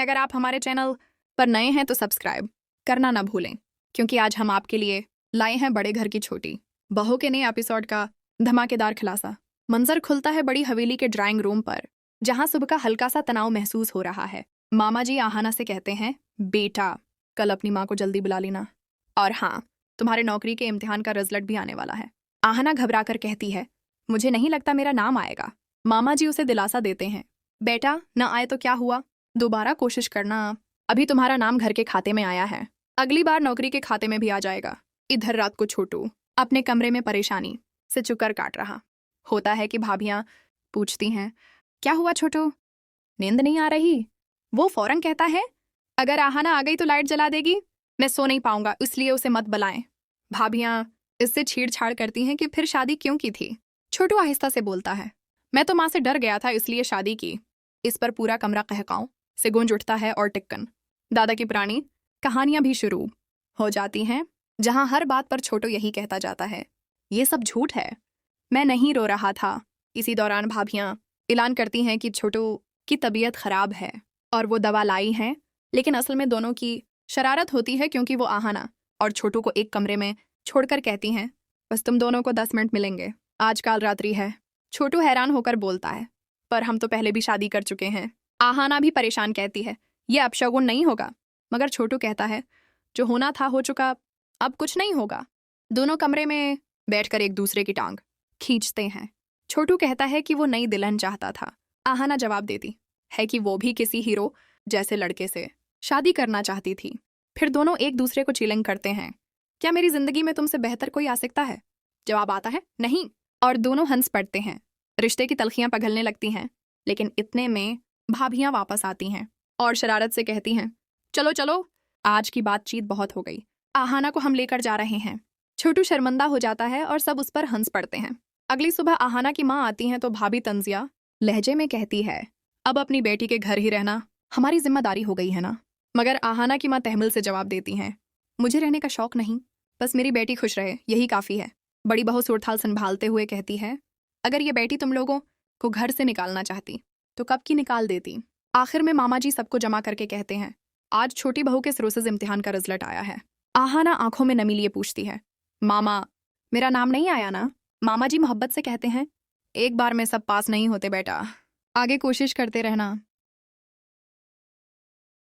अगर आप हमारे चैनल पर नए हैं तो सब्सक्राइब करना ना भूलें, क्योंकि आज हम आपके लिए लाए हैं बड़े घर की छोटी बहू के नए एपिसोड का धमाकेदार खुलासा। मंजर खुलता है बड़ी हवेली के ड्राइंग रूम पर, जहां सुबह का हल्का सा तनाव महसूस हो रहा है। मामा जी आहाना से कहते हैं, बेटा कल अपनी माँ को जल्दी बुला लेना, और हाँ, तुम्हारे नौकरी के इम्तिहान का रिजल्ट भी आने वाला है। आहाना घबरा कर कहती है, मुझे नहीं लगता मेरा नाम आएगा। मामा जी उसे दिलासा देते हैं, बेटा न आए तो क्या हुआ, दोबारा कोशिश करना, अभी तुम्हारा नाम घर के खाते में आया है, अगली बार नौकरी के खाते में भी आ जाएगा। इधर रात को छोटू अपने कमरे में परेशानी से चुकर काट रहा होता है कि भाभियां पूछती हैं, क्या हुआ छोटू, नींद नहीं आ रही? वो फौरन कहता है, अगर आहाना आ गई तो लाइट जला देगी, मैं सो नहीं पाऊंगा, इसलिए उसे मत बुलाएं। भाभियां इससे छेड़छाड़ करती हैं कि फिर शादी क्यों की थी। छोटू आहिस्ता से बोलता है, मैं तो माँ से डर गया था इसलिए शादी की। इस पर पूरा कमरा कहकाओं से गूंज उठता है और टिक्कन दादा की पुरानी कहानियां भी शुरू हो जाती हैं, जहां हर बात पर छोटू यही कहता जाता है, ये सब झूठ है, मैं नहीं रो रहा था। इसी दौरान भाभियां ऐलान करती हैं कि छोटू की तबीयत खराब है और वो दवा लाई है, लेकिन असल में दोनों की शरारत होती है, क्योंकि वो आहाना और छोटू को एक कमरे में छोड़कर कहती हैं, बस तुम दोनों को 10 मिनट मिलेंगे, आज काल रात्रि है। छोटू हैरान होकर बोलता है, पर हम तो पहले भी शादी कर चुके हैं। आहाना भी परेशान कहती है, ये अपशगुन नहीं होगा, मगर छोटू कहता है, जो होना था हो चुका, अब कुछ नहीं होगा। दोनों कमरे में बैठकर एक दूसरे की टांग खींचते हैं। छोटू कहता है कि वो नई दुल्हन चाहता था। आहाना जवाब देती है कि वो भी किसी हीरो जैसे लड़के से शादी करना चाहती थी। फिर दोनों एक दूसरे को चिलिंग करते हैं, क्या मेरी जिंदगी में तुमसे बेहतर कोई आ सकता है? जवाब आता है, नहीं, और दोनों हंस पड़ते हैं। रिश्ते की तलखियां पगलने लगती हैं, लेकिन इतने में भाभियां वापस आती हैं और शरारत से कहती हैं, चलो चलो, आज की बातचीत बहुत हो गई, आहाना को हम लेकर जा रहे हैं। छोटू शर्मिंदा हो जाता है और सब उस पर हंस पड़ते हैं। अगली सुबह आहाना की माँ आती हैं तो भाभी तंजिया लहजे में कहती है, अब अपनी बेटी के घर ही रहना हमारी जिम्मेदारी हो गई है ना। मगर आहाना की माँ तहमुल से जवाब देती हैं, मुझे रहने का शौक नहीं, बस मेरी बेटी खुश रहे, यही काफ़ी है। बड़ी बहू सूरथाल संभालते हुए कहती है, अगर ये बेटी तुम लोगों को घर से निकालना चाहती तो कब की निकाल देती। आखिर में मामा जी सबको जमा करके कहते हैं, आज छोटी बहू के सिरोसिस इम्तिहान का रिजल्ट आया है। आहाना आंखों में नमी लिए पूछती है, मामा मेरा नाम नहीं आया ना? मामा जी मोहब्बत से कहते हैं, एक बार में सब पास नहीं होते बेटा, आगे कोशिश करते रहना।